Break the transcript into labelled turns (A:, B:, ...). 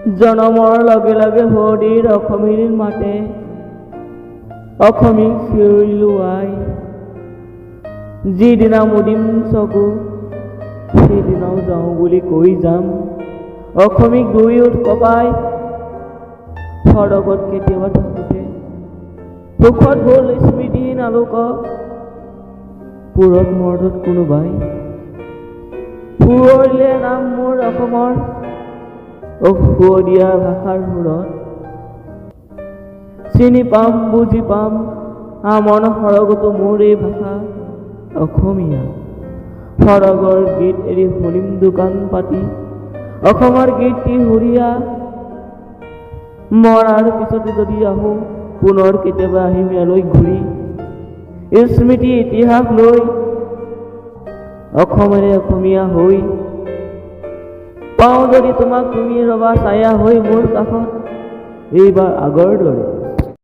A: জনমৰ লগে লগে সুৱদীৰ অসমীৰ মাতে অসমীক চিঞৰিলো আই। যিদিনা মুদিম চকু সেইদিনাও যাওঁ বুলি কৈ যাম। অসমীক দুই ওঠ কপাই সৰগত কেতিয়াবা থাকোঁতে সুখত হ'ল স্মৃতি নালোক পুৰত মৰ্দত কোনোবাই সুঁৱৰিলে নাম মোৰ অসমৰ সুৱদীয়া ভাষাৰ সুৰত। চিনি পাম বুজি পাম আমন সৰগতো মোৰ এই ভাষা অসমীয়া। সৰগৰ গীত এৰি শুনিম দোকান পাতি অসমৰ গীতটি সুৰীয়া। মৰাৰ পিছতো যদি আহোঁ পুনৰ কেতিয়াবা আহিম ইয়ালৈ ঘূৰি স্মৃতি ইতিহাস লৈ অসমেৰে অসমীয়া হৈ। পাওঁ যদি তোমাক তুমি ৰবা ছায়া হৈ মোৰ কাষত এইবাৰ আগৰ দৰে।